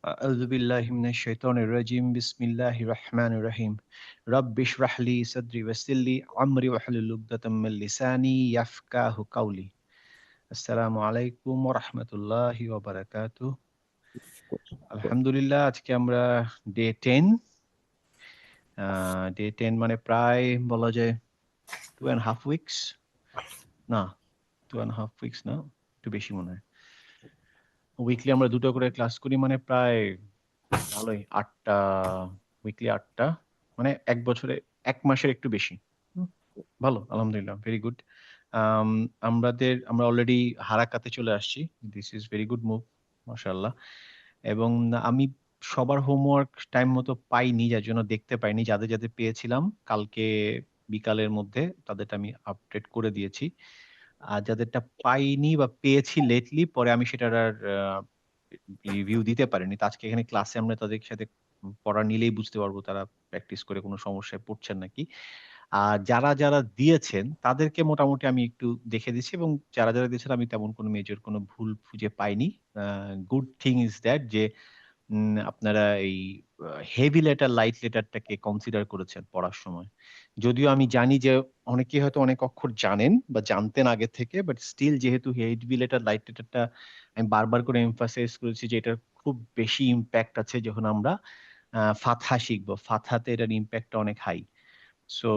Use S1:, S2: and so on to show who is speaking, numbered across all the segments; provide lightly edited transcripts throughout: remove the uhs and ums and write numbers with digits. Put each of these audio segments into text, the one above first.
S1: أعوذ بالله من الشيطان الرجيم بسم الله الرحمن الرحيم رب اشرح لي صدري ويسر لي أمري واحلل عقدة من لساني يفقهوا قولي আসসালামু আলাইকুম ওয়া রাহমাতুল্লাহি ওয়া বারাকাতুহু। আলহামদুলিল্লাহ, আজকে আমরা ডে 10। ডে 10 মানে প্রায় বলা যায় 2 and half উইকস। না, 2 and half উইকস না, একটু বেশি মনে হয়। উইকলি আমরা ২ টা করে ক্লাস করি মানে প্রায় ভালোই ৮ টা, উইকলি ৮ টা। মানে ১ বছরে ১ মাসের একটু বেশি। হুম, ভালো আলহামদুলিল্লাহ, ভেরি গুড। আম আমরা অলরেডি হারাকাতে চলে আসছি। This is very good move, মাশাআল্লাহ। এবং আমি সবার হোমওয়ার্ক টাইম মতো পাইনি, যার জন্য দেখতে পাইনি। যাদের পেয়েছিলাম কালকে বিকালের মধ্যে তাদেরটা আমি আপডেট করে দিয়েছি। আর যাদেরটা পাইনি বা পেয়েছি লেটলি, পরে আমি সেটার আর রিভিউ দিতে পারিনি। তো আজকে এখানে ক্লাসে আমরা তাদের সাথে পড়া নিলেই বুঝতে পারবো তারা প্র্যাকটিস করে কোনো সমস্যায় পড়ছেন নাকি। আর যারা দিয়েছেন তাদেরকে মোটামুটি আমি একটু দেখে দিচ্ছি, এবং যারা দিয়েছেন আমি তেমন কোনো মেজর কোনো ভুল খুঁজে পাইনি। A good thing is that যে আপনারা এই হেভি লেটার, লাইট লেটারটাকে কনসিডার করেছেন পড়ার সময়। যদিও আমি জানি যে অনেকেই হয়তো অনেক অক্ষর জানেন বা জানতেন আগে থেকে, বাট স্টিল যেহেতু হেভি লেটার, লাইট লেটারটা আমি বারবার করে এমফাসাইজ করেছি যে এটার খুব বেশি ইমপ্যাক্ট আছে যখন আমরা ফাতহা শিখব। ফাতহাতে এটার ইমপ্যাক্টটা অনেক হাই। সো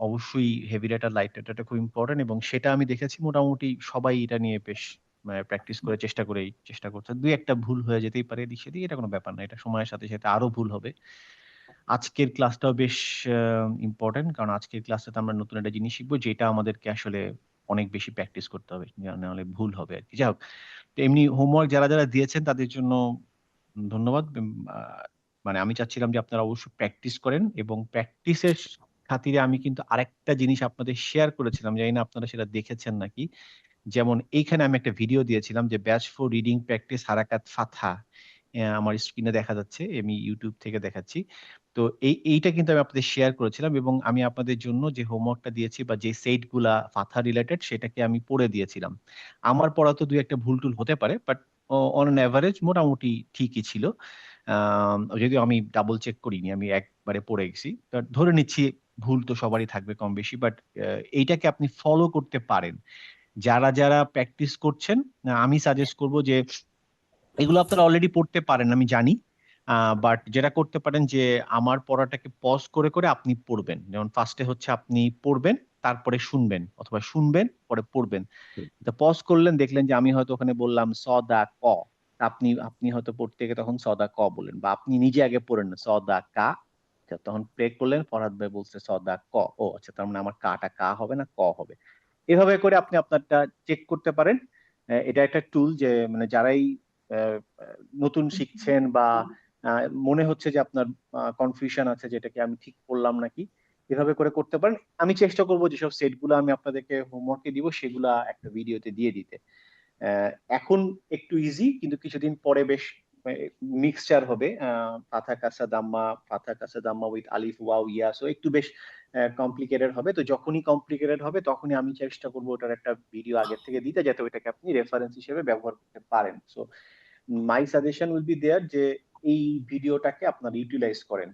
S1: অবশ্যই হেভি লেটার, লাইট লেটারটা খুব ইম্পোর্টেন্ট, এবং সেটা আমি দেখেছি মোটামুটি সবাই এটা নিয়ে বেশ মানে প্র্যাকটিস করে চেষ্টা করছে। ২-১ টা ভুল হয়ে যেতেই পারে এদিক সেদিক, এটা কোনো ব্যাপার না। এটা সময়ের সাথে আরো ভুল হবে। আজকের ক্লাসটাও বেশ আ ইম্পোর্টেন্ট, কারণ আজকের ক্লাসটাতে আমরা নতুন একটা জিনিস শিখব যেটা আমাদেরকে আসলে অনেক বেশি প্র্যাকটিস করতে হবে। নাহলে ভুল হবে আরকি। যাই হোক, তো এমনি হোমওয়ার্ক যারা দিয়েছেন তাদের জন্য ধন্যবাদ। আ মানে আমি চাচ্ছিলাম যে আপনারা অবশ্যই প্র্যাকটিস করেন, এবং প্র্যাকটিসের খাতিরে আমি কিন্তু আরেকটা জিনিস আপনাদের শেয়ার করেছিলাম। জানি না আপনারা সেটা দেখেছেন নাকি? যেমন এইখানে আমি একটা ভিডিও দিয়েছিলাম যে ব্যাচ ফর রিডিং প্র্যাকটিস হারাকাত ফাতহা। আমার স্ক্রিনে দেখা যাচ্ছে। আমি YouTube থেকে দেখাচ্ছি। তো এইটা কিন্তু আমি আপনাদের শেয়ার করেছিলাম, এবং আমি আপনাদের জন্য যে হোমওয়ার্কটা দিয়েছি বা যে সেট গুলা ফাতহা রিলেটেড সেটাকে আমি পড়ে দিয়েছিলাম। আমার পড়া তো ২-১ টা ভুল-টুল হতে পারে, বাট অন এন এভারেজ মোটামুটি ঠিকই ছিল। যদিও আমি ডাবল চেক করিনি। আমি একবারে পড়ে গেছি। তো ধরে নিচ্ছি ভুল তো সবারই থাকবে কম বেশি, বাট এইটাকে আপনি ফলো করতে পারেন। যারা প্র্যাকটিস করছেন, আমি সাজেস্ট করব যে এগুলো আপনারা অলরেডি পড়তে পারেন আমি জানি। আ বাট যেটা করতে পারেন যে আমার পড়াটাকে পজ করে আপনি পড়বেন। যেমন ফার্স্ট এ হচ্ছে আপনি পড়বেন, তারপরে শুনবেন, অথবা শুনবেন পরে পড়বেন। তো পজ করলেন, দেখলেন যে আমি হয়তো ওখানে বললাম সদা ক। আপনি আপনি হয়তো পড়তে গিয়ে তখন সদা ক বললেন, বা আপনি নিজে আগে পড়েন না সদা কা। আচ্ছা, তখন প্লে করলেন, ফরহাদ ভাই বলছে সদা ক। ও আচ্ছা, তার মানে আমার কাটা কা হবে না ক হবে। এভাবে করে আপনি আপনারটা চেক করতে পারেন। এটা একটা টুল যে মানে যারাই আ আ নতুন শিখছেন বা আ মনে হচ্ছে যে আপনার কনফিউশন আছে যে এটা কি আমি ঠিক করলাম নাকি? এভাবে করে করতে পারেন। আমি চেষ্টা করব যেসব সেট গুলা আমি আপনাদেরকে হোমওয়ার্কে দিব সেগুলা একটা ভিডিওতে দিয়ে দিতে। অ্যা এখন একটু ইজি, কিন্তু কিছুদিন পরে বেশ মিক্সচার হবে। ফাথা কাসা Damma with Alif, wow, yeah. So একটু বেশ কমপ্লিকেটেড হবে। তো যখনই কমপ্লিকেটেড হবে তখনই আমি চেষ্টা করব ওটার একটা ভিডিও আগের থেকে দিতে, যাতে ওইটাকে আপনি রেফারেন্স হিসেবে ব্যবহার করতে পারেন। So my suggestion will be there যে এই ভিডিওটাকে আপনারা ইউটিলাইজ করেন।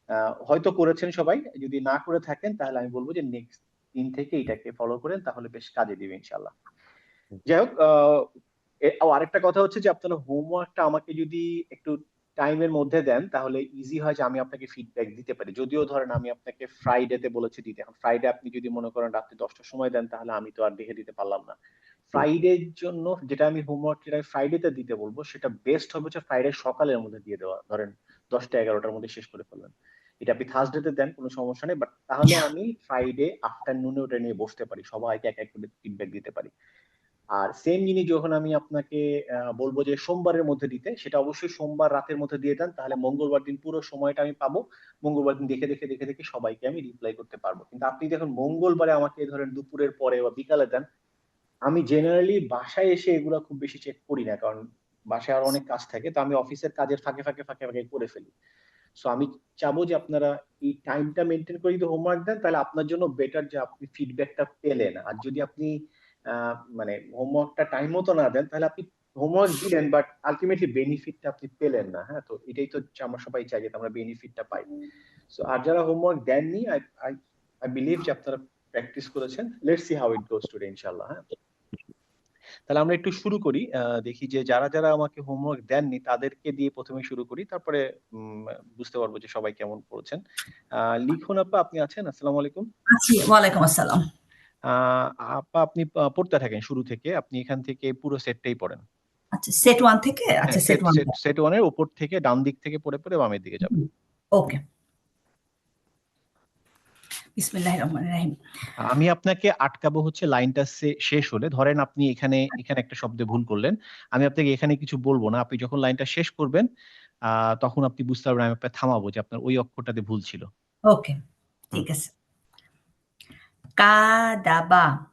S1: আ হয়তো করেছেন সবাই। যদি না করে থাকেন তাহলে আমি বলব যে নেক্সট দিন থেকে এটাকে ফলো করেন, তাহলে বেশ কাজে দিবে ইনশাআল্লাহ। যাই হোক, আরেকটা কথা হচ্ছে যে আপনারা হোমওয়ার্কটা আমাকে যদি একটু টাইমের মধ্যে দেন তাহলে ইজি হয় যে আমি আপনাকে ফিডব্যাক দিতে পারি। যদিও ধরেন আমি আপনাকে ফ্রাইডে তে বলেছি দিতে। এখন ফ্রাইডে আপনি যদি মনে করেন রাত্রি ১০ টার সময় দেন তাহলে আমি তো আর দেখে দিতে পারলাম না। ফ্রাইডের জন্য যেটা আমি হোমওয়ার্ক যেটা ফ্রাইডে তে দিতে বলব সেটা বেস্ট হবে হচ্ছে ফ্রাইডে সকালের মধ্যে দিয়ে দেওয়া। ধরেন ১০টা ১১টার মধ্যে শেষ করে ফেললেন। এটা আপনি থার্সডে তে দেন কোনো সমস্যা নেই। বাট তাহলে আমি ফ্রাইডে আফটারনুন এ ওটা নিয়ে বসতে পারি। সবাইকে এক করে ফিডব্যাক দিতে পারি। আর সেম জিনিস যখন আমি আপনাকে বলব যে সোমবারের মধ্যে দিতে, সেটা অবশ্যই সোমবার রাতের মধ্যে দিয়ে দেন। তাহলে মঙ্গলবার দিন পুরো সময়টা আমি পাবো। মঙ্গলবার দিন দেখে সবাইকে আমি রিপ্লাই করতে পারবো। কিন্তু আপনি যখন মঙ্গলবারে আমাকে ধরেন দুপুরের পরে বা বিকালে দেন, আমি জেনারেলি বাসায় এসে এগুলা খুব বেশি চেক করি না। কারণ বাসায় আরো অনেক কাজ থাকে। তো আমি অফিসের কাজের ফাঁকে করে ফেলি। সো আমি চাবো যে আপনারা এই টাইমটা মেইনটেইন করে যদি হোমওয়ার্ক দেন তাহলে আপনার জন্য বেটার যে আপনি ফিডব্যাকটা পেলেন। আর যদি আপনি আ মানে হোমওয়ার্কটা টাইম মতো না দেন তাহলে আপনি হোমওয়ার্ক দিলেন বাট আলটিমেটলি বেনিফিটটা আপনি পেলেন না। হ্যাঁ, তো এটাই তো আমরা সবাই চাই যে আমরা বেনিফিটটা পাই। সো আর যারা হোমওয়ার্ক দেননি, আই আই আই বিলিভ যে আপনারা প্র্যাকটিস করেছেন। Let's see how it goes today ইনশাআল্লাহ। হ্যাঁ, তাহলে আমরা একটু শুরু করি। দেখি যে যারা যারা আমাকে হোমওয়ার্ক দেননি তাদেরকে দিয়ে প্রথমে শুরু করি, তারপরে বুঝতে পারবো যে সবাই কেমন পড়েছেন। লিখুন আপা, আপনি আছেন? আসসালামু আলাইকুম।
S2: জি, ওয়ালাইকুম আসসালাম।
S1: আপা আপনি পড়তে থাকেন শুরু থেকে, আপনি এখান থেকে পুরো সেটটাই পড়েন।
S2: আচ্ছা, সেট 1 থেকে?
S1: হ্যাঁ,
S2: আচ্ছা, সেট
S1: সেট
S2: 1।
S1: সেট সেট 1 এর উপর থেকে ডান দিক থেকে পড়ে পড়ে বামের দিকে যাবেন।
S2: ওকে। বিসমিল্লাহির রহমানির রহিম।
S1: আমি আপনাকে আটকাবো হচ্ছে লাইনটা শেষ হলে। ধরেন আপনি এখানে একটা শব্দে ভুল করলেন। আমি আপনাকে এখানে কিছু বলবো না। আপনি যখন লাইনটা শেষ করবেন তখন আপনি বুঝতে পারবেন, আমি আপনাকে থামাবো যে আপনার ওই অক্ষরটাতে ভুল ছিল।
S2: ওকে,
S1: হুম।
S2: ঠিক আছে। কাদাবা,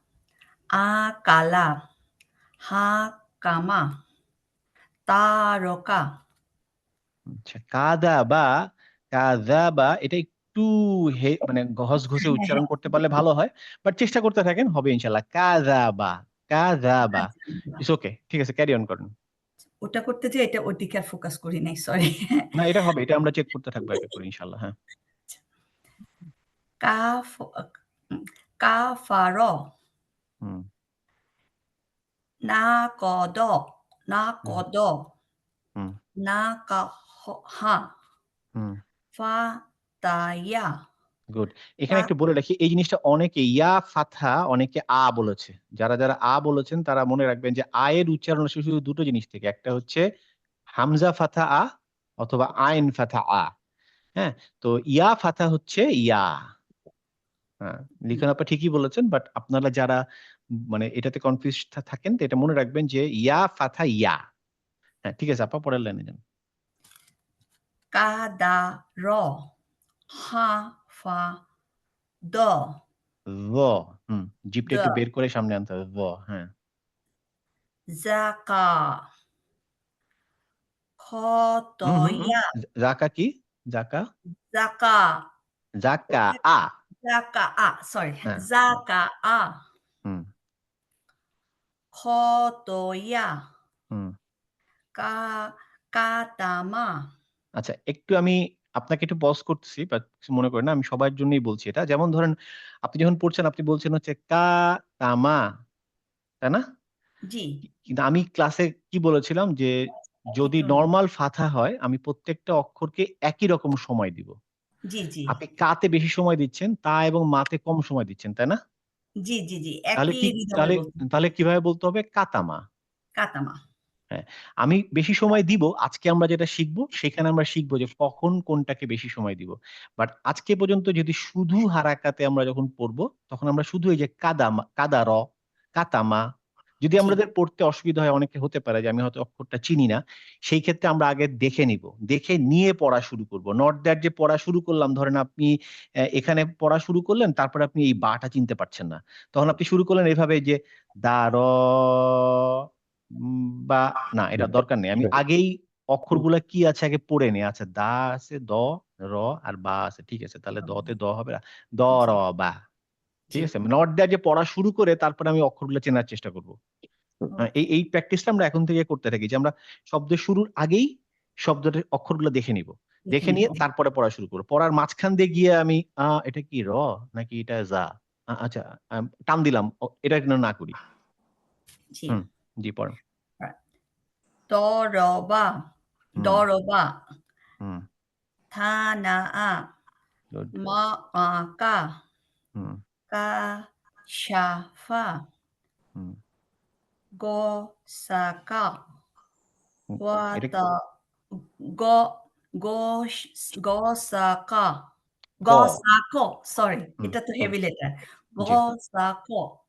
S2: আ কালা, হা কামা, তারকা।
S1: আচ্ছা, কাযাবা এটা একটু মানে গহজ ঘষে
S2: হ্যাঁ,
S1: উচ্চারণ
S2: হ্যাঁ।
S1: করতে পারলে ভালো হয়। বাট চেষ্টা করতে থাকেন, হবে ইনশাআল্লাহ। কাযাবা। It's okay. ঠিক আছে, ক্যারি অন করেন।
S2: ওটা করতে যেয়ে এটা ওর দিকে আর ফোকাস করি নাই, সরি।
S1: না, এটা হবে। এটা আমরা চেক করতে থাকবো এক এক করে ইনশাআল্লাহ। হ্যাঁ।
S2: কাফ কাফার,
S1: হুম,
S2: না কদ, না
S1: হুম,
S2: কদ,
S1: হুম,
S2: না কাহা,
S1: হুম।
S2: ফা তাইয়া,
S1: গুড। এখানে
S2: ফা।
S1: একটু বলে রাখি, এই জিনিসটা অনেকে ইয়া ফাতহা, অনেকে আ বলেছে। যারা যারা আ বলেছেন তারা মনে রাখবেন যে আ এর উচ্চারণ আসে শুধু দুটো জিনিস থেকে। একটা হচ্ছে হামজা ফাথা আ, অথবা আইন ফাথা আ। হ্যাঁ, তো ইয়া ফাথা হচ্ছে ইয়া। হ্যাঁ, লিখন আপা ঠিকই বলেছেন, বাট আপনারা যারা মানে এটাতে কনফিউজ থাকেন, তো এটা মনে রাখবেন যে ইয়া ফাথা ইয়া। হ্যাঁ, ঠিক আছে আপা, পরের লাইনে যান।
S2: কাদার, হা ফা দ,
S1: য। হুম, জিভটা
S2: দ,
S1: একটু বের করে সামনে আনতে হবে। য। হ্যাঁ।
S2: জাকা,
S1: হুম, হুম, হুম।
S2: খতয়া,
S1: জাকা কি? জাকা?
S2: জাকা,
S1: জাকা
S2: ওটা
S1: আ।
S2: জাকা আ, সরি,
S1: হ্যাঁ, হ্যাঁ।
S2: জাকা আ,
S1: হুম,
S2: খতয়া,
S1: হুম।
S2: কা কাতামা।
S1: আচ্ছা, একটু আমি আপনাকে একটু পজ করতেছি, বাট কিছু মনে করেন না। আমি সবার জন্যই বলছি এটা। যেমন ধরেন আপনি যখন পড়ছেন, আপনি বলছেন হচ্ছে তামা, তাই না?
S2: জি,
S1: কিন্তু আমি ক্লাসে কি বলেছিলাম যে যদি
S2: একটু।
S1: নরমাল ফাথা হয়, আমি প্রত্যেকটা অক্ষরকে একই রকম সময় দিব।
S2: জি, জি,
S1: আপনি কাতে বেশি সময় দিচ্ছেন, তা এবং মাতে কম সময় দিচ্ছেন, তাই না?
S2: জি, জি, জি,
S1: তাহলে
S2: একই
S1: কি
S2: রিদমে
S1: তাহলে
S2: বলছি।
S1: তাহলে কিভাবে বলতে হবে? কাতামা।
S2: কাতামা।
S1: হ্যাঁ, আমি বেশি সময় দিব। আজকে আমরা যেটা শিখব, সেখানে আমরা শিখব যে কখন কোনটাকে বেশি সময় দিব। বাট আজকে পর্যন্ত যদি শুধু হারাকাতে আমরা যখন পড়ব, তখন আমরা শুধু এই যে কাদার, কাতামা, যদি
S2: জি,
S1: আমাদের পড়তে অসুবিধা হয়, অনেকে হতে পারে যে আমি হয়তো অক্ষরটা চিনি না। সেই ক্ষেত্রে আমরা আগে দেখে নিব। দেখে নিয়ে পড়া শুরু করব। নট দ্যাট যে পড়া শুরু করলাম, ধরেন আপনি এখানে পড়া শুরু করলেন, তারপরে আপনি এই বা টা চিনতে পারছেন না। তখন আপনি শুরু করলেন এভাবে যে দা র, বা না, এটা দরকার নেই। আমি আগেই অক্ষরগুলা কি আছে আগে পড়ে নিই। আচ্ছা, দা আছে, দ, র, আর বা আছে। ঠিক আছে, তাহলে দতে দ হবে না। দ, র,
S2: জি,
S1: বা। ঠিক
S2: জি।
S1: আছে? নট দ্যাট যে পড়া শুরু করে তারপরে আমি অক্ষরগুলো চেনার চেষ্টা করব।
S2: ওকে,
S1: এই প্র্যাকটিসটা আমরা এখন থেকে করতে থাকি যে আমরা শব্দের শুরুর আগেই শব্দের অক্ষরগুলো দেখে নিব।
S2: দেখে
S1: দেখে
S2: নিব।
S1: নিয়ে তারপরে পড়া শুরু করব। পড়ার মাঝখান দিয়ে গিয়ে আমি এটা কি র নাকি এটা যা? আচ্ছা, টান দিলাম। এটা যেন না করি।
S2: জি।
S1: হুম, জি পড়েন।
S2: দরবা,
S1: হুম,
S2: দরবা,
S1: হুম,
S2: থানাআ,
S1: গুড।
S2: মাআকা,
S1: হুম,
S2: কাশাফা,
S1: হুম,
S2: গোসাকা,
S1: হুম। এটা
S2: ওয়াতা, গ গোস গোসাকা,
S1: ক।
S2: গসাকো, সরি,
S1: হুম,
S2: এটা তো
S1: হুম,
S2: হেভি লেটার।
S1: জি।
S2: গসাকো,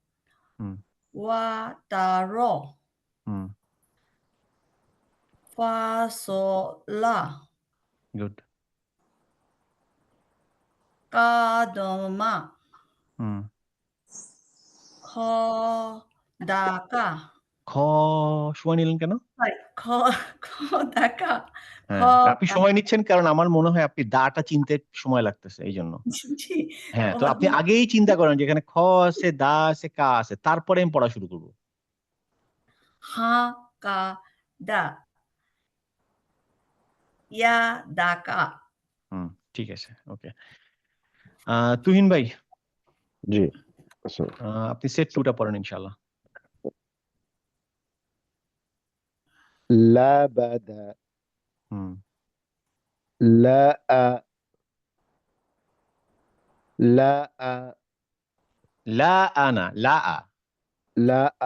S1: হুম,
S2: ওয়াতারো,
S1: হুম,
S2: ফাসোলা,
S1: গুড।
S2: কাদমা,
S1: হুম।
S2: খদাকা,
S1: খ সময় নিলেন কেন?
S2: সরি, খদাকা,
S1: হ্যাঁ, আপনি
S2: খদা।
S1: সময় নিচ্ছেন কারণ আমার মনে হয় আপনি দা টা চিনতে সময় লাগতেছে এইজন্য।
S2: জি,
S1: হ্যাঁ, তো আপনি
S2: ওদের
S1: আগেই চিন্তা করেন যে এখানে খ আছে, দা আছে, কা আছে। তারপরে আমি পড়া শুরু করব।
S2: হা ka da ya daka
S1: ঠিক আছে ওকে তুহিন ভাই
S3: জি
S1: আপনি সেট 2টা পড়েন ইনশাআল্লাহ
S3: লাবাদা লা
S1: লা আনা লা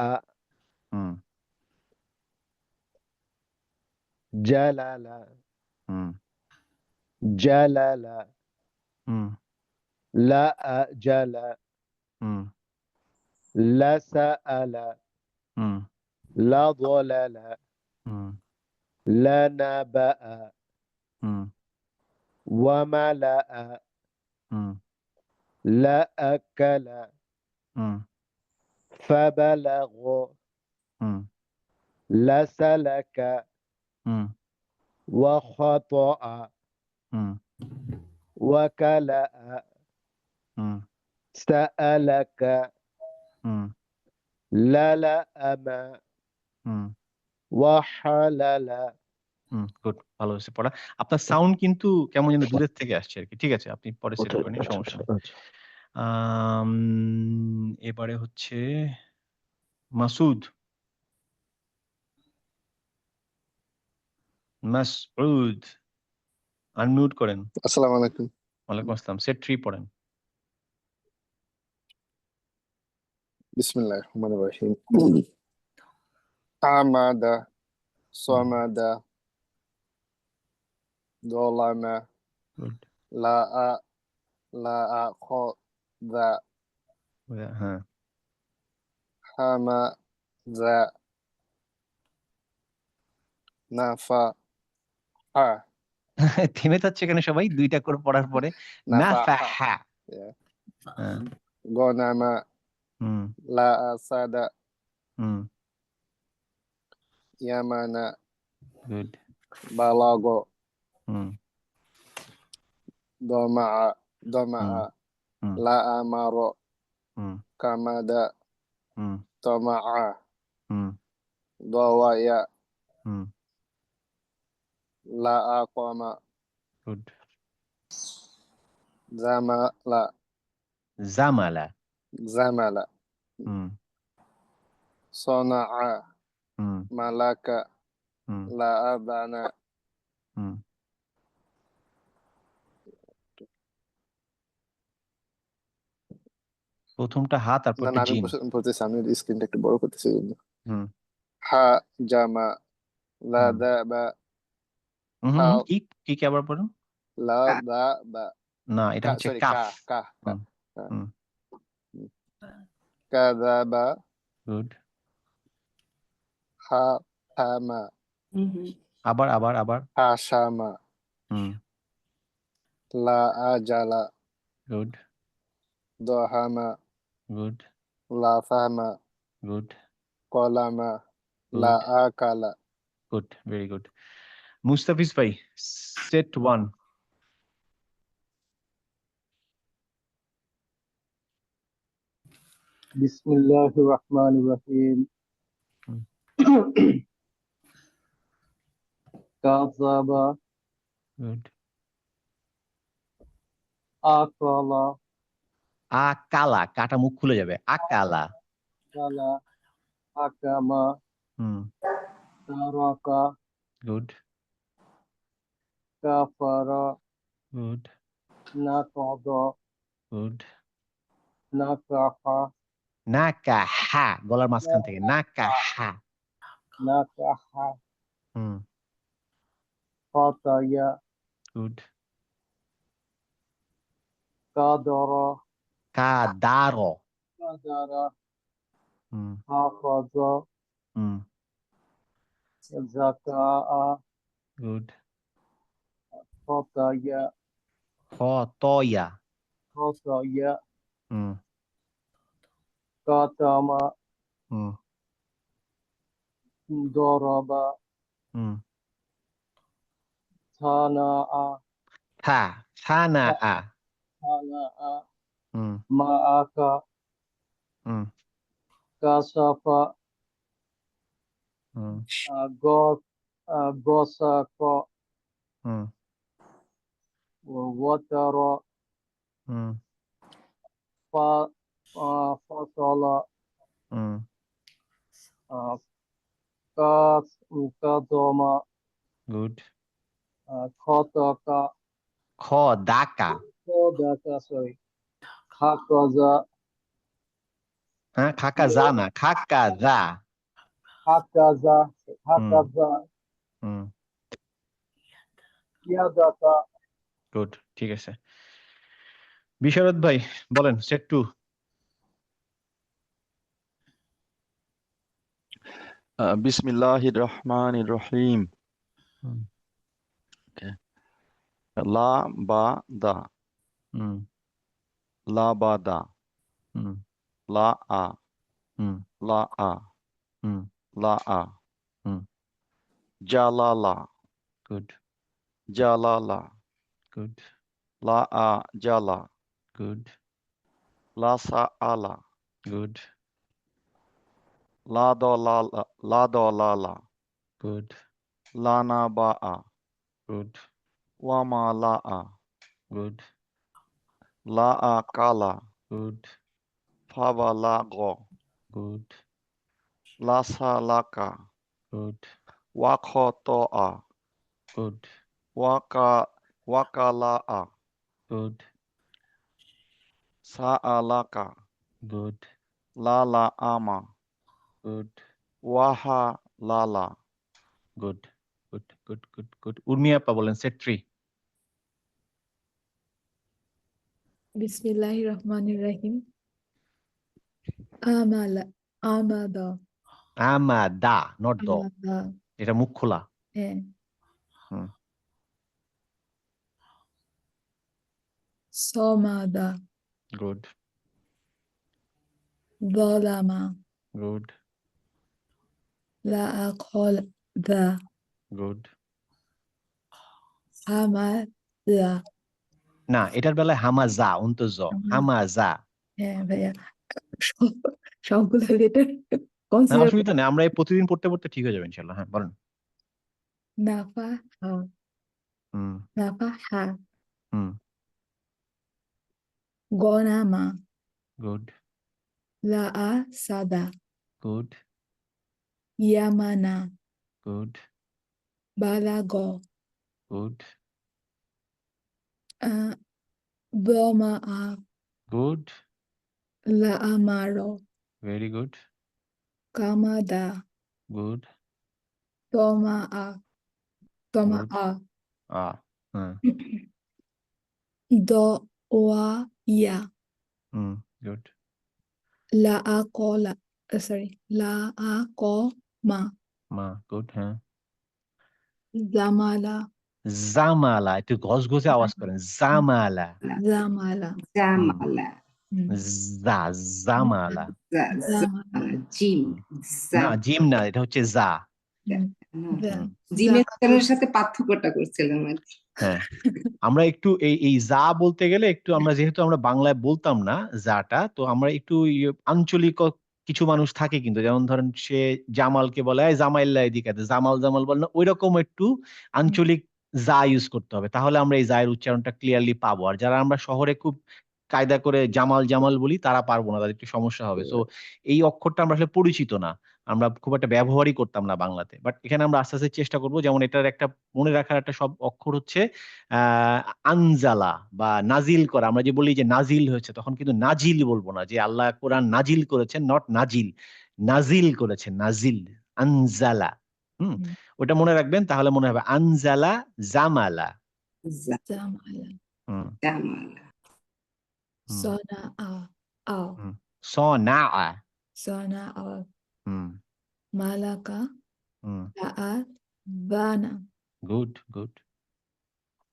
S1: আ
S3: জালালা জালালা লা জালা লা সাআলা লা ضلala لا نبأ وملأ لا أكل فبلغ لا سلك وخطأ وكلأ سألك لا لأم وحلل
S1: গুড ভালো হয়েছে পড়া আপনার সাউন্ড কিন্তু কেমন যেন দূরের থেকে আসছে আর কি ঠিক আছে আপনি পরে সেট করে নিন সমস্যা নেই এবারে হচ্ছে মাসুদ মাসউদ আনমিউট করেন
S4: আসসালামু আলাইকুম
S1: ওয়ালাইকুম আসসালাম সেট 3 পড়েন
S4: বিসমিল্লাহির রহমানির রহিম আমাদা সামাদা দলামা
S1: গুড
S4: লা আখাযা
S1: হ্যাঁ
S4: হামাযা নাফা
S1: থেমে যাচ্ছে কেন সবাই দুইটা করে পড়ার পরে নাফাহা
S4: গনামা লা আসাদা ইয়ামানা
S1: গুড
S4: বালাগো দমা লা আমারো কামাদা তমা দওয়ায়া লা আকামা
S1: গুড
S4: জামালা
S1: জামালা
S4: صنع ملك لعبنا
S1: প্রথমটা হা তারপর
S4: না আমি
S1: জিম
S4: বলতেছি আমি স্ক্রিনটা একটু বড় করতেছি হা জামা লা দা বা
S1: কি কি কি আবার পড়ুন
S4: লা দা বা
S1: না এটা হচ্ছে
S4: সরি
S1: কাফ
S4: কাযাবা
S1: গুড
S4: হামা
S1: আবার আবার আবার
S4: হাসামা লা আজালা
S1: গুড
S4: দহামা
S1: গুড
S4: লা ফাহমা
S1: গুড
S4: কলামা লা আকালা
S1: গুড ভেরি গুড মুস্তাফিজ ভাই সেট 1
S5: বিসমিল্লাহির রহমানির রহিম কাযাবা
S1: গুড
S5: আকালা
S1: আকালা কাটা মুখ খুলে যাবে আকালা
S5: কালা আকামা তারাকা
S1: গুড
S5: কাফারা
S1: গুড
S5: নাকাদা
S1: গুড
S5: নাকাহা
S1: নাকাহা গলার মাঝখান থেকে নাকাহা
S5: নাকাহা ফাতায়া
S1: গুড
S5: কাদারা
S1: কাদারো
S5: কাদারা হাফাজা জাকাআ
S1: গুড
S5: ফাতায়া
S1: খতয়া
S5: ফাতায়া কাতামা দরাবা থানাআ
S1: থা থানা আ
S5: থানাআ মাআকা কাসাফা
S1: হুম
S5: غسق
S1: হুম
S5: وتر
S1: হুম
S5: فصل
S1: হুম
S5: كظم
S1: গুড
S5: خطك
S1: খ দাকা
S5: خدك sorry هكذا
S1: হ্যাঁ খাকা যা না খাকা যা
S5: هكذا
S1: হুম
S5: هكذا
S1: হুম
S5: يدك
S1: গুড ঠিক আছে বিশারদ ভাই বলেন set 2
S6: Bismillahir Rahmanir Rahim.
S1: Hmm
S6: La ba da,
S1: hmm
S6: la ba da,
S1: hmm
S6: la a,
S1: hmm
S6: la a,
S1: hmm
S6: la a.
S1: Hmm
S6: Jalala,
S1: good
S6: jalala,
S1: good
S6: la a jala,
S1: good
S6: la sa ala,
S1: good
S6: la do la la, la do la la,
S1: good
S6: la na ba a,
S1: good
S6: wa ma la a,
S1: good
S6: la a kala,
S1: good
S6: fa ba la go,
S1: good
S6: la sa la ka,
S1: good
S6: wa kho to a,
S1: good
S6: wa ka la a,
S1: good
S6: sa a la ka,
S1: good
S6: la la ama,
S1: good
S6: wa ha la la.
S1: Good good good good good Urmi আপা বলেন set 3
S7: Bismillahirrahmanirrahim. Amala, amada,
S1: আমাদা not দ
S7: amada,
S1: এটা মুখ খোলা
S7: eh,
S1: হুম
S7: somada,
S1: good
S7: zalama,
S1: good
S7: la aqol, the,
S1: good
S7: hamada,
S1: না এটার বেলায় হামাজা অন্তজ হামাজা
S7: ভাইয়া সবগুলো লেটার
S1: না
S7: কনসিডার
S1: অসুবিধা নেই আমরা এই প্রতিদিন পড়তে পড়তে ঠিক হয়ে যাবে ইনশাল্লাহ হ্যাঁ বলেন
S7: নাফা হা
S1: হুম
S7: নাফা হা
S1: হুম
S7: গনামা
S1: গুড
S7: লা আ সাদা
S1: গুড
S7: ইয়ামানা
S1: গুড
S7: বালাগ
S1: গুড
S7: বমা আ
S1: গুড
S7: লা আমারো
S1: ভেরি গুড
S7: কামাদা
S1: গুড
S7: তমা আ তমা
S1: গুড
S7: আ
S1: আ হ্যাঁ
S7: দ ওয়া ইয়া
S1: হুম গুড
S7: লা আ কলা সরি লা আ ক মা
S1: মা গুড হ্যাঁ
S7: জামালা
S1: জামালা একটু ঘসঘসে আওয়াজ করেন জামালা
S7: জামালা
S8: জামালা
S1: জা জামালা
S7: জামালা
S8: জিম
S1: না জিম না এটা হচ্ছে জা হুম
S8: জিমের উচ্চারণের সাথে পার্থক্যটা করছিলাম আর কি।
S1: হ্যাঁ আমরা একটু এই যা বলতে গেলে একটু আমরা যেহেতু আমরা বাংলায় বলতাম না যাটা তো আমরা একটু আঞ্চলিক কিছু মানুষ থাকে কিন্তু যেমন ধরেন সে জামালকে বলে এই জামাইল্লা এদিকে আয়", জামাল জামাল বলে না ওইরকম একটু আঞ্চলিক যা ইউজ করতে হবে তাহলে আমরা এই জায়ের উচ্চারণটা ক্লিয়ারলি পাবো আর যারা আমরা শহরে খুব কায়দা করে জামাল জামাল বলি তারা পারবো না তাদের একটু সমস্যা হবে সো এই অক্ষরটা আমরা আসলে পরিচিত না আমরা খুব একটা ব্যবহারই করতাম না বাংলাতে বাট এখানে আমরা আস্তে আস্তে চেষ্টা করবো যেমন এটার একটা মনে রাখার একটা সব অক্ষর হচ্ছে আনজালা বা নাজিল করা আমরা যে বলি যে নাজিল হয়েছে তখন কিন্তু নাজিল বলবো না যে আল্লাহ কোরআন নাজিল করেছেন নট নাজিল নাজিল করেছেন নাজিল আনজালা হুম ওটা মনে রাখবেন তাহলে মনে হবে আনজালা জামালা
S7: জামালা
S1: হুম
S8: জামালা
S1: হুম
S7: সনা আ আ
S1: হুম সনা
S7: সনা আ
S1: হুম
S7: মালাকা
S1: হুম
S7: লা আ বানা
S1: গুড গুড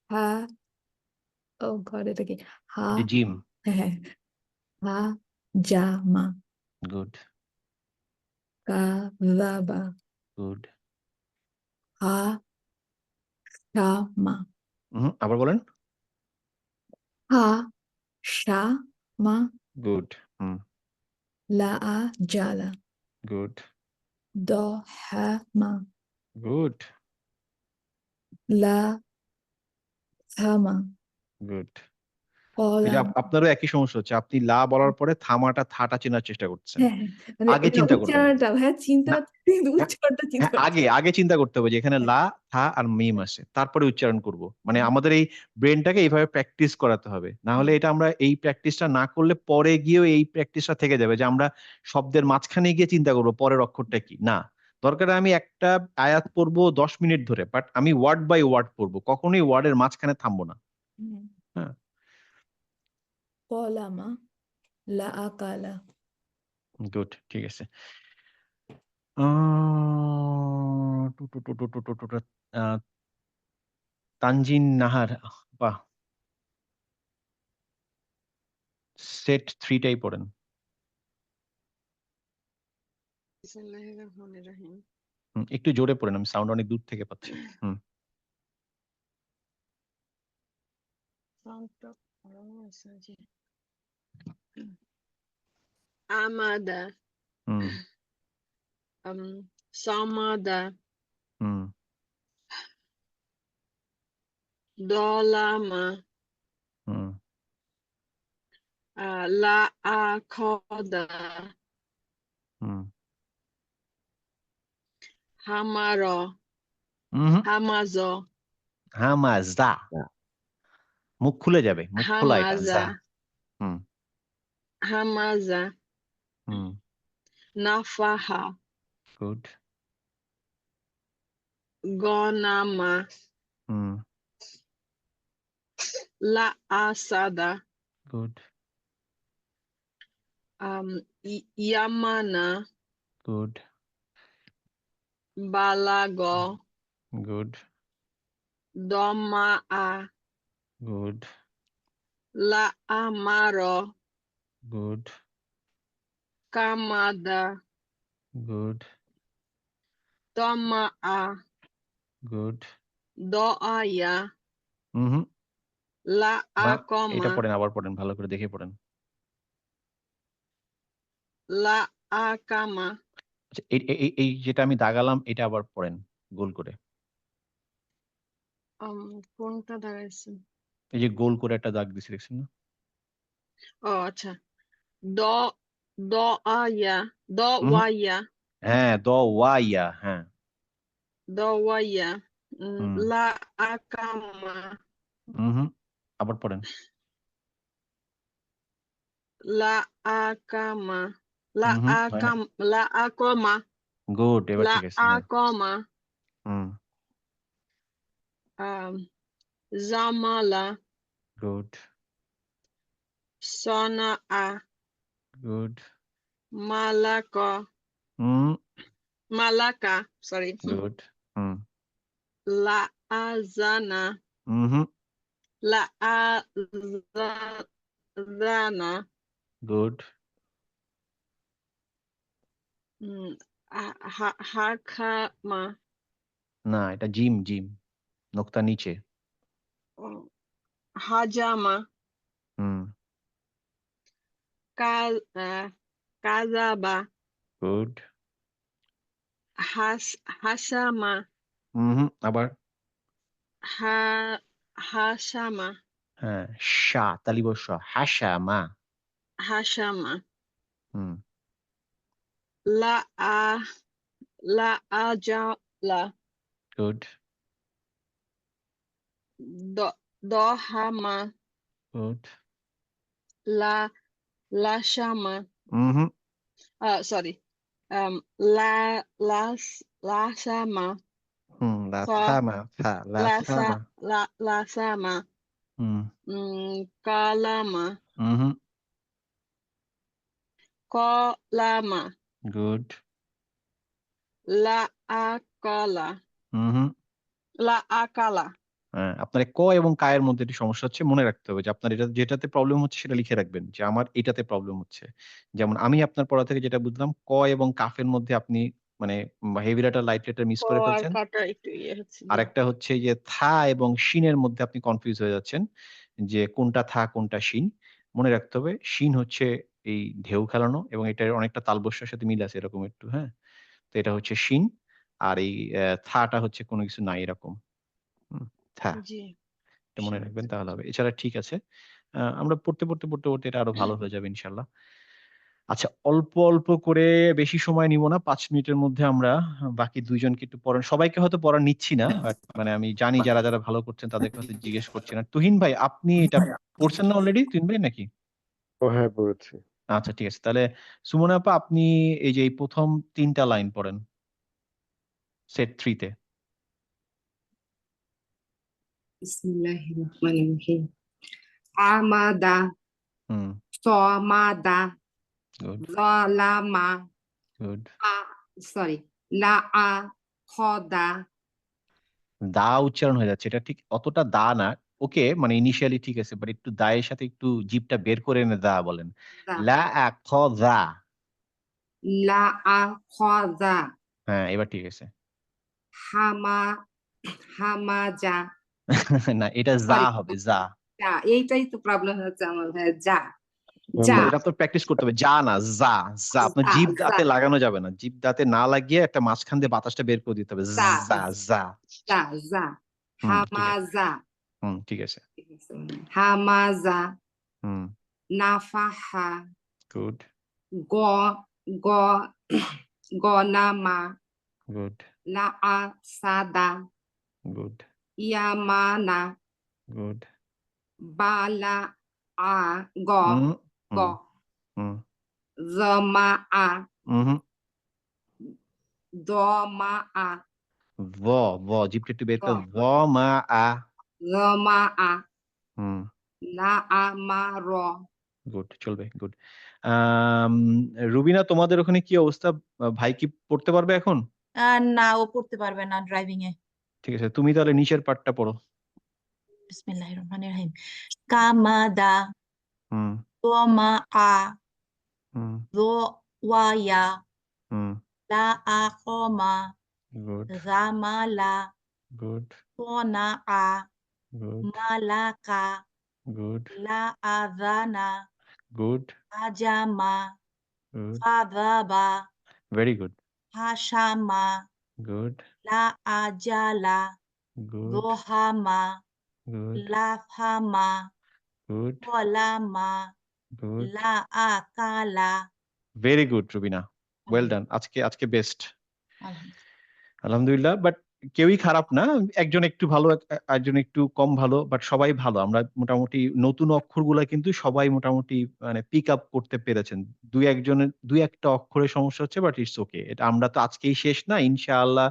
S7: হা ও গড এটা কি হা
S1: এটা জিম
S7: হ্যাঁ হা জামা
S1: গুড
S7: কাযাবা
S1: গুড
S7: হা শামা
S1: আবার বলেন
S7: হা শামা
S1: গুড হুম
S7: লা আ জালা
S1: গুড
S7: দহামা
S1: গুড,
S7: লাহামা
S1: গুড। এটা
S7: কলামা।
S1: আপনারও একই সমস্যা হচ্ছে। আপনি লা বলার পরে থামাটা থাটা চেনার চেষ্টা করছেন।
S7: হ্যাঁ, মানে
S1: আগে
S7: এটা
S1: চিন্তা করবেন।
S7: উচ্চারণটা ভাইয়া চিন্তা
S1: না,
S7: কিন্তু
S1: হ্যাঁ,
S7: উচ্চারণটা চিন্তা
S1: হ্যাঁ, আগে চিন্তা করতে হবে যে এখানে লা, থা আর মিম আছে। তারপরে উচ্চারণ করব। মানে আমাদের এই ব্রেইনটাকে এইভাবে প্র্যাকটিস করাতে হবে। না হলে এটা আমরা এই প্র্যাকটিসটা না করলে পরে গিয়েও এই প্র্যাকটিসটা থেকে যাবে যে আমরা শব্দের মাঝখানে গিয়ে চিন্তা করব পরের অক্ষরটা কি। না। দরকার আমি একটা আয়াত পড়বো 10 মিনিট ধরে। বাট আমি ওয়ার্ড বাই ওয়ার্ড পড়বো। কখনোই ওয়ার্ডের মাঝখানে থামবো না। হ্যাঁ।
S7: কলামা লা আকালা।
S1: গুড, ঠিক আছে। তানজিন নাহার, বাহ, সেট 3 টাই পড়েন।
S9: বিসমিল্লাহিররহমানিররহিম।
S1: একটু জোরে পড়েন, আমি সাউন্ড অনেক দূর থেকে পাচ্ছি।
S9: সাউন্ডটা বাড়ানো আছে জি। আমাদা,
S1: হুম,
S9: সামাদা,
S1: হুম,
S9: দলামা,
S1: হুম,
S9: লা আখদা,
S1: হুম,
S9: হামার,
S1: হুম,
S9: হামাজ,
S1: হামাজা, মুখ খুলে যাবে, মুখ খোলা এটা,
S9: হামাজা,
S1: যা। হুম,
S9: হামাজা,
S1: হুম,
S9: নাফাহা,
S1: গুড,
S9: গনামা,
S1: হুম,
S9: লা আসাদা,
S1: গুড,
S9: ইয়ামানা,
S1: গুড,
S9: বালাগ,
S1: গুড,
S9: দমা,
S1: গুড,
S9: লা আমার,
S1: গুড,
S9: কামাদা,
S1: গুড,
S9: তমা,
S1: গুড।
S9: দআয়া,
S1: হুম,
S9: লা
S1: না,
S9: আকমা,
S1: এটা পড়েন, আবার পড়েন, ভালো করে দেখে পড়েন।
S9: লা আকামা,
S1: আচ্ছা, এই যেটা আমি দাগালাম এটা আবার পড়েন গোল করে।
S9: কোনটা দাঁড়াইছেন?
S1: এই যে গোল করে একটা দাগ দিছি, দেখছেন না?
S9: ও আচ্ছা, দ দআয়া,
S1: হুম,
S9: দওয়াইয়া,
S1: হ্যাঁ, দ ওয়া ইয়া, হ্যাঁ।
S9: দওয়াইয়া,
S1: হুম,
S9: লা আকামা,
S1: হুম, আবার পড়েন।
S9: লা আকামা, লা
S1: হুম, হয় না?
S9: আকাম, লা আকমা,
S1: গুড, এবার
S9: লা
S1: ঠিক আছে, হ্যাঁ।
S9: আকমা,
S1: হুম,
S9: জামালা,
S1: গুড,
S9: সনাআ,
S1: গুড,
S9: মালাকা,
S1: হুম,
S9: মালাকা, সরি,
S1: গুড, হুম,
S9: লা আজানা,
S1: হুম,
S9: লা আজানা,
S1: গুড,
S9: হাখামা,
S1: না, এটা জিম, জিম, নোক্তা নিচে।
S9: হাজামা,
S1: হুম,
S9: কাজাবা,
S1: গুড,
S9: হাসামা,
S1: আবার,
S9: হাসামা,
S1: হ্যাঁ, শা, তালিবস্য, হাসা মা।
S9: হাসামা,
S1: হুম,
S9: লা লা আজালা,
S1: গুড,
S9: দহামা,
S1: গুড,
S9: লা লাশামা,
S1: হুম,
S9: sorry, la lasama,
S1: লাথামা, থা, লাথামা।
S9: lasama,
S1: হুম,
S9: kalama,
S1: হুম,
S9: kolama,
S1: গুড,
S9: la akala,
S1: হুম।
S9: la akala,
S1: হ্যাঁ, আপনার ক এবং কায়ের মধ্যে একটি সমস্যা হচ্ছে, মনে রাখতে হবে যে আপনার এটা যেটাতে প্রবলেম হচ্ছে সেটা লিখে রাখবেন যে আমার এটাতে প্রবলেম হচ্ছে। যেমন আমি আপনার পড়া থেকে যেটা বুঝলাম, ক এবং কাফের মধ্যে আপনি মানে heavy letter light letter miss
S9: ক
S1: করে
S9: আর
S1: ফেলছেন।
S9: কাটা একটু ইয়ে হচ্ছে জি।
S1: আরেকটা হচ্ছে যে থা এবং শিনের মধ্যে আপনি কনফিউজ হয়ে যাচ্ছেন যে কোনটা থা কোনটা শিন। মনে রাখতে হবে শিন হচ্ছে এই ঢেউ খেলানো এবং এটার অনেকটা তালবস্যের সাথে মিল আছে এরকম একটু, হ্যাঁ? তো এটা হচ্ছে শিন, আর এই থাটা হচ্ছে কোনো কিছু নাই এরকম। থা,
S9: জি
S1: এটা মনে রাখবেন তাহলে হবে। এছাড়া ঠিক আছে। আমরা পড়তে এটা আরো ভালো হয়ে যাবে ইনশাল্লাহ। আচ্ছা, অল্প অল্প করে, বেশি সময় নিব না, 5 মিনিটের মধ্যে আমরা বাকি দুইজনকে একটু পড়ান। সবাইকে হয়তো পড়া নিচ্ছি না, বাট মানে আমি জানি যারা যারা ভালো করছেন তাদেরকে হয়তো জিজ্ঞেস করছি না। তুহিন ভাই, আপনি এটা পড়ছেন না অলরেডি? তুহিন ভাই নাকি?
S4: ও হ্যাঁ, পড়েছি।
S1: আচ্ছা ঠিক আছে, তাহলে সুমনা আপা আপনি এই যে এই প্রথম 3টা লাইন পড়েন সেট 3 তে।
S8: বিসমিল্লাহির রহমানির রহিম। আমাদা,
S1: হুম,
S8: সমাদা,
S1: গুড
S8: জালামা,
S1: গুড।
S8: সরি, লা আ খদা,
S1: দা উচ্চারণ হয়ে যাচ্ছে, এটা ঠিক অতটা দা না। ওকে, মানে ইনিশিয়ালি ঠিক আছে, বাট একটু দা এর সাথে একটু জিভটা বের করে এনে দা বলেন।
S8: দা,
S1: লা আ খ দা।
S8: লা আ খদা,
S1: হ্যাঁ, এবার ঠিক আছে।
S8: হামা, হামাজা,
S1: না, এটা যা
S8: সরি,
S1: হবে, যা।
S8: যা, এইটাই তো প্রবলেম হচ্ছে আমার ভাই, যা, যা,
S1: এটা তো প্র্যাকটিস করতে হবে। যা না, যা। যা, আপনার
S8: যা,
S1: জিভ
S8: যা,
S1: দাঁতে লাগানো যাবে না, জিভ দাঁতে না লাগিয়ে একটা মাঝখান দিয়ে বাতাসটা বের করে দিতে হবে।
S8: যা,
S1: যা, যা।
S8: যা, যা,
S1: ঠিক আছে।
S8: হামাজা,
S1: ঠিক আছে।
S8: হামাজা,
S1: হুম,
S8: নাফাহা,
S1: গুড
S8: গ, গ, গনামা,
S1: গুড
S8: লা আ সাদা,
S1: গুড
S8: ইয়ামানা,
S1: গুড।
S8: বালা আ, গ,
S1: হুম
S8: গ,
S1: হুম হুম
S8: জমা আ,
S1: হুম।
S8: দমা আ,
S1: ভ, ভ, জিভটা একটু বের
S8: গ,
S1: করে, ভ মা আ।
S8: জমা আ,
S1: হুম,
S8: লা আ মা র।
S1: গুড, চলবে, গুড। রুবিনা, তোমাদের ওখানে কি অবস্থা? ভাই কি পড়তে পারবে এখন?
S2: না, ও পড়তে পারবে না ড্রাইভিং এ।
S1: ঠিক আছে, তুমি তাহলে নিচের পার্টটা পড়ো।
S2: বিসমিল্লাহির রহমানির রহিম। কামাদা,
S1: হুম
S2: দমা আ,
S1: হুম
S2: ওয়ায়া,
S1: হুম।
S2: লা আ কমা,
S1: গুড
S2: জামালা,
S1: গুড
S2: সোনা আ,
S1: গুড
S2: মালাকা,
S1: গুড
S2: লা আজানা,
S1: গুড
S2: আজামা,
S1: গুড।
S2: কাযাবা,
S1: ভেরি গুড।
S2: হাসামা,
S1: গুড
S2: লা আজালা,
S1: গুড
S2: দোহামা,
S1: গুড
S2: লাফামা,
S1: গুড
S2: কলামা,
S1: গুড।
S2: লা আকালা।
S1: Very good Rubina, well done. আজকে আজকে বেস্ট,
S2: আলহামদুলিল্লাহ।
S1: আলহামদুলিল্লাহ। বাট কেউই খারাপ না, একজন একটু ভালো, একজন একটু কম ভালো, বাট সবাই ভালো। আমরা মোটামুটি নতুন অক্ষরগুলা কিন্তু সবাই মোটামুটি মানে পিক আপ করতে পেরেছেন। দুই একটা অক্ষরের সমস্যা হচ্ছে, বাট ইটস ওকে। এটা আমরা তো আজকেই শেষ না, ইনশাআল্লাহ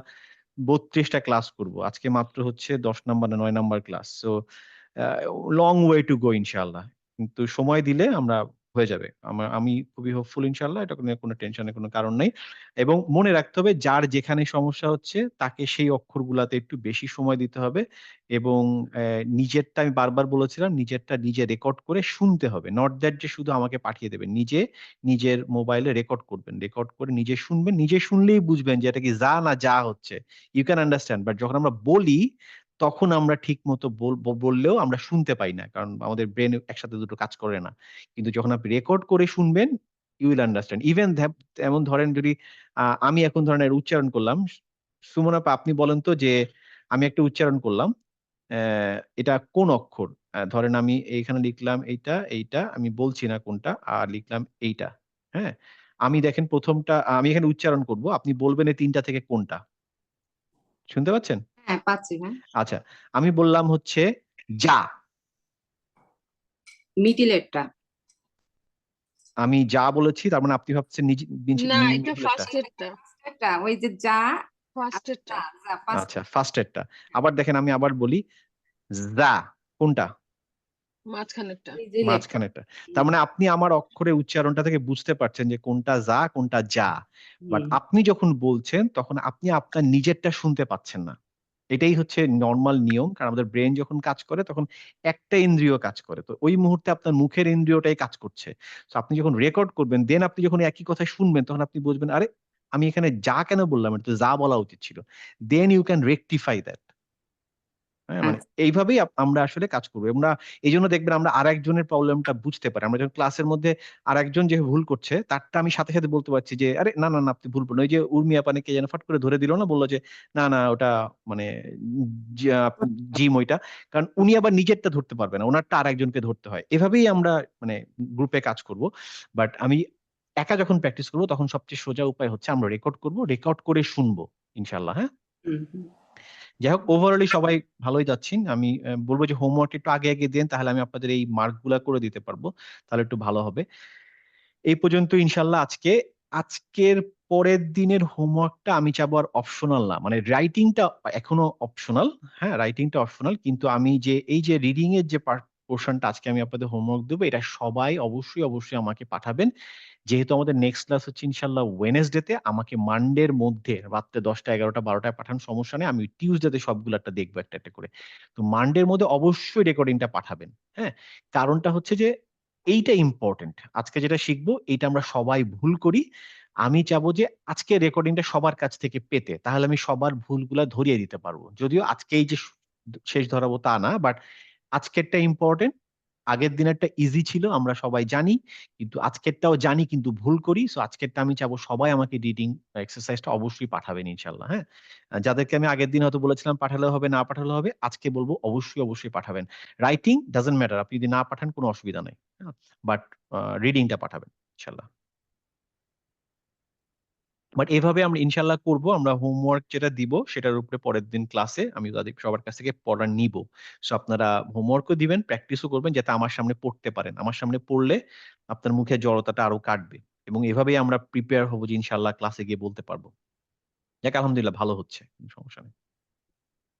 S1: 32টা ক্লাস করব। আজকে মাত্র হচ্ছে 10 নাম্বার না 9 number class. So long way to go ইনশাআল্লাহ। কিন্তু সময় দিলে আমরা হয়ে যাবে। আমি খুবই হোপফুল ইনশাআল্লাহ। এটা কোনো টেনশনের কোনো কারণ নেই। এবং মনে রাখতে হবে, যার যেখানে সমস্যা হচ্ছে তাকে সেই অক্ষরগুলাতে একটু বেশি সময় দিতে হবে। এবং নিজেরটা আমি বারবার বলেছিলাম, নিজেরটা নিজে রেকর্ড করে শুনতে হবে। নট দ্যাট যে শুধু আমাকে পাঠিয়ে দেবেন। নিজে নিজের মোবাইলে রেকর্ড করবেন। রেকর্ড করে নিজে শুনবেন। নিজে শুনলেই বুঝবেন যে এটা কি যা না যা হচ্ছে। You can understand. বাট যখন আমরা বলি তখন আমরা ঠিকমতো বললেও আমরা শুনতে পাই না। কারণ আমাদের ব্রেন একসাথে দুটো কাজ করে না। কিন্তু যখন আপনি রেকর্ড করে শুনবেন, ইউ উইল আন্ডারস্ট্যান্ড। ইভেন এমন ধরেন, যদি আমি এখন ধরেন এর উচ্চারণ করলাম। সুমন আপা, আপনি বলেন তো যে আমি একটা উচ্চারণ করলাম। এটা কোন অক্ষর? ধরেন আমি এইখানে লিখলাম এইটা, এইটা আমি বলছি না কোনটা, আর লিখলাম এইটা। হ্যাঁ? আমি দেখেন ১ম টা আমি এখানে উচ্চারণ করব। আপনি বলবেন এই ৩টা থেকে কোনটা? শুনতে পাচ্ছেন?
S8: হ্যাঁ, পাচ্ছি, হ্যাঁ।
S1: আচ্ছা, আমি বললাম হচ্ছে যা।
S8: মিডিলেরটা।
S1: আমি যা বলেছি, তার মানে আপনি ভাবছেন
S9: না, এটা
S1: মিডলেরটা।
S9: ফার্স্টেরটা।
S8: একটা ওই যে যা,
S9: ফার্স্টেরটা।
S8: যা, first
S1: আচ্ছা, ফার্স্টেরটা। আবার দেখেন, আমি আবার বলি যা। কোনটা?
S9: মাঝখানেরটা।
S8: মিডিলেরটা।
S1: মাঝখানেরটা। তার মানে আপনি আমার অক্ষরের উচ্চারণটা থেকে বুঝতে পারছেন যে কোনটা যা, কোনটা যা। বাট আপনি যখন বলছেন তখন আপনি আপনার নিজেরটা শুনতে পাচ্ছেন না। এটাই হচ্ছে নরমাল নিয়ম। কারণ আমাদের ব্রেন যখন কাজ করে তখন একটা ইন্দ্রিয় কাজ করে। তো ওই মুহূর্তে আপনার মুখের ইন্দ্রিয়টাই কাজ করছে। সো আপনি যখন রেকর্ড করবেন, দেন আপনি যখন একই কথা শুনবেন, তখন আপনি বুঝবেন, আরে আমি এখানে যা কেন বললাম? এটা তো যা বলা উচিত ছিল। Then you can rectify that. হ্যাঁ, মানে এইভাবেই আমরা আসলে কাজ করবো। আমরা এইজন্য দেখবেন আমরা আরেকজনের প্রবলেমটা বুঝতে পারি। আমরা যখন ক্লাসের মধ্যে আরেকজন যে ভুল করছে তারটা আমি সাথে, সাথে বলতে পারছি যে, "আরে না, না, না আপনি ভুল বললেন।" ওই যে উর্মি আপা কে যেন ফট করে ধরে দিল না? বলল যে, "না, না ওটা মানে যা জিম ওইটা।" কারণ উনি আবার নিজেরটা ধরতে পারবে না। উনারটা আরেকজনকে ধরতে হয়। এভাবেই আমরা মানে গ্রুপে কাজ করব। বাট আমি একা যখন প্র্যাকটিস করব তখন সবচেয়ে সোজা উপায় হচ্ছে আমরা রেকর্ড করব। রেকর্ড করে শুনবো ইনশাআল্লাহ, হ্যাঁ? যাই হোক ওভারঅলি সবাই ভালোই যাচ্ছেন। আমি বলব যে হোমওয়ার্ক একটু আগে, আগে দেন তাহলে আমি আপনাদের এই মার্কগুলা করে দিতে পারবো। তাহলে একটু ভালো হবে। এই পর্যন্ত ইনশাআল্লাহ আজকে। আজকের পরের দিনের হোমওয়ার্কটা আমি চাবো আর অপশনাল না। মানে রাইটিংটা এখনো অপশনাল। হ্যাঁ, রাইটিংটা অপশনাল। কিন্তু আমি যে এই যে রিডিং এর যে পোরশনটা আজকে আমি আপনাদের হোমওয়ার্ক দেব এটা সবাই অবশ্যই, অবশ্যই আমাকে পাঠাবেন। যেহেতু আমাদের নেক্সট ক্লাস হচ্ছে ইনশাআল্লাহ ওয়েডনেসডে আমাকে মানডের মধ্যে রাত্রে 10টা 11টা 12টায় পাঠান সমস্যা নেই। আমি টিউসডেতে সবগুলাটা দেখবো একটা, একটা করে। তো মানডের মধ্যে অবশ্যই রেকর্ডিংটা পাঠাবেন। হ্যাঁ? কারণটা হচ্ছে যে এইটা ইম্পোর্টেন্ট। আজকে যেটা শিখবো এইটা আমরা সবাই ভুল করি। আমি চাবো যে আজকে রেকর্ডিংটা সবার কাছ থেকে পেতে। তাহলে আমি সবার ভুলগুলা ধরিয়ে দিতে পারবো। যদিও আজকেই যে শেষ ধরাবো তা না। বাট আজকেরটা ইম্পোর্টেন্ট। আগের দিনেরটা ইজি ছিল আমরা সবাই জানি। কিন্তু আজকেরটাও জানি কিন্তু ভুল করি। সো আজকেরটা আমি চাবো সবাই আমাকে রিডিং এক্সারসাইজটা অবশ্যই পাঠাবেন ইনশাআল্লাহ, হ্যাঁ? যাদেরকে আমি আগের দিন হয়তো বলেছিলাম পাঠালেও হবে, না পাঠালেও হবে। আজকে বলবো অবশ্যই, অবশ্যই পাঠাবেন। Writing doesn't matter. আপনি যদি না পাঠান কোনো অসুবিধা নাই। হ্যাঁ? বাট রিডিংটা পাঠাবেন ইনশাআল্লাহ। বাট এভাবে আমরা ইনশাআল্লাহ করব। আমরা হোমওয়ার্ক যেটা দিব সেটার উপরে পরের দিন ক্লাসে আমি তাদের সবার কাছ থেকে পড়া নিব। সো আপনারা হোমওয়ার্কও দিবেন, প্র্যাকটিসও করবেন যাতে আমার সামনে পড়তে পারেন। আমার সামনে পড়লে আপনার মুখে জড়তাটা আরো কাটবে। এবং এভাবেই আমরা প্রিপেয়ার হব যে ইনশাআল্লাহ ক্লাসে গিয়ে বলতে পারব। যাক আলহামদুলিল্লাহ ভালো হচ্ছে। কোনো সমস্যা নেই।